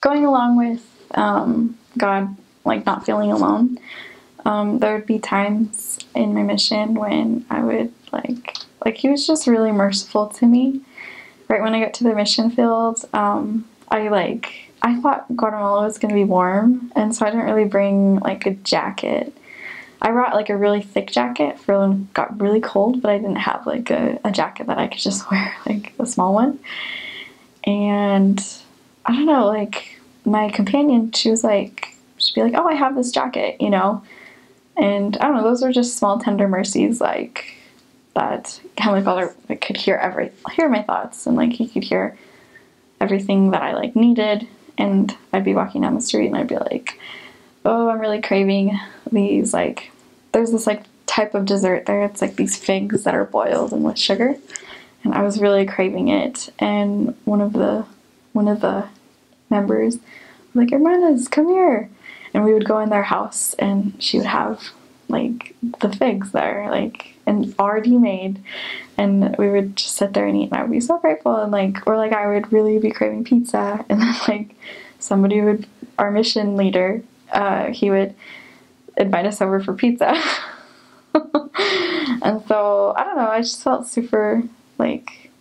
going along with God, like not feeling alone, there would be times in my mission when I would like he was just really merciful to me. Right when I got to the mission field, I thought Guatemala was gonna be warm, and so I didn't really bring like a jacket. I brought like a really thick jacket for when it got really cold, but I didn't have like a jacket that I could just wear, like a small one. And I don't know, like my companion, she'd be like, oh, I have this jacket, you know? And I don't know, those were just small tender mercies, like that Heavenly Father like, could hear my thoughts, and like he could hear everything that I like needed. And I'd be walking down the street and I'd be like, oh, I'm really craving these, like, there's this like type of dessert there. It's like these figs that are boiled and with sugar. And I was really craving it. And one of the members was like, Hermanas, come here. And we would go in their house and she would have like the figs there, like, and already made. And we would just sit there and eat, and I would be so grateful. And like, or like I would really be craving pizza, and then like our mission leader, he would invite us over for pizza. And so, I don't know, I just felt super, like,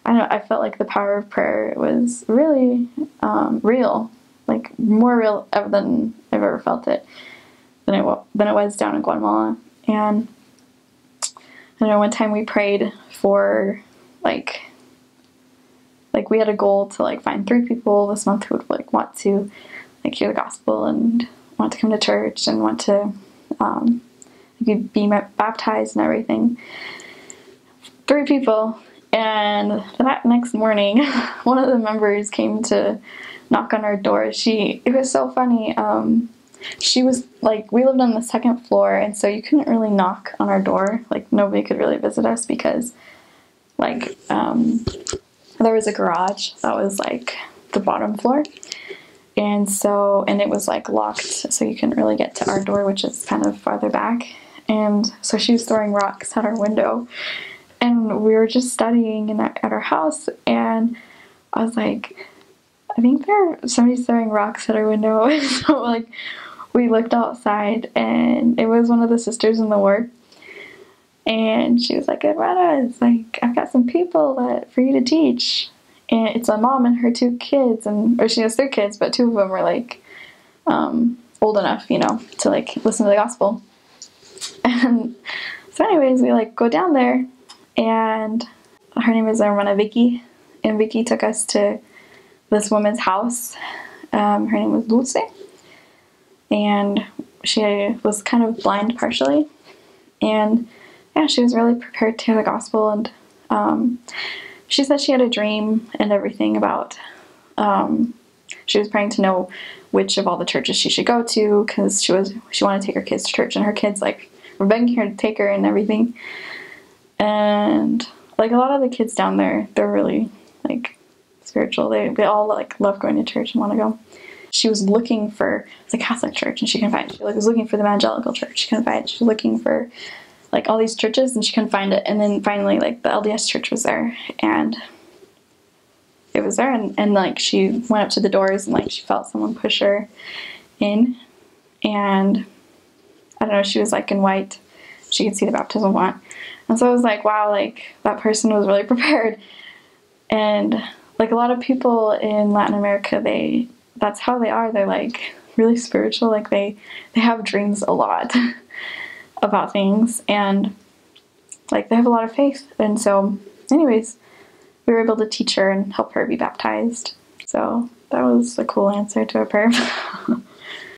I felt like the power of prayer was really real, like more real than I've ever felt it than it was down in Guatemala. And I know one time we prayed for like we had a goal to like find 3 people this month who would like want to like hear the gospel and want to come to church and want to be baptized and everything. 3 people. And that next morning, one of the members came to knock on our door. It was so funny. She was like, we lived on the 2nd floor, and so you couldn't really knock on our door. Like, nobody could really visit us because like there was a garage that was like the bottom floor, and it was like locked, so you couldn't really get to our door, which is kind of farther back. And so she was throwing rocks at our window, and we were just studying at our house, and I was like, I think somebody's throwing rocks at our window. So like we looked outside, and it was one of the sisters in the ward. And she was like, Edwina, it's like, I've got some people for you to teach. And it's a mom and her 2 kids, or she has 3 kids, but 2 of them were like old enough, you know, to like listen to the gospel. And so anyways, we like go down there, and her name is Hermana Vicky, and Vicky took us to this woman's house. Her name was Dulce, and she was kind of blind partially, and yeah, she was really prepared to hear the gospel. And she said she had a dream and everything about she was praying to know which of all the churches she should go to, because she wanted to take her kids to church, and her kids like were begging her to take her and everything. And like a lot of the kids down there, they're really like spiritual. They all like love going to church and want to go. She was looking for the Catholic church, and she couldn't find it. She was looking for the evangelical church. She couldn't find it. She was looking for like all these churches, and she couldn't find it. And then finally, like the LDS church was there, and it was there. And like she went up to the doors, and like she felt someone push her in, and I don't know, she was like in white. She could see the baptismal font. And so I was like, wow, like that person was really prepared. And like a lot of people in Latin America, that's how they are. They're like really spiritual. Like they have dreams a lot about things, and like they have a lot of faith. And so anyways, we were able to teach her and help her be baptized. So that was a cool answer to a prayer.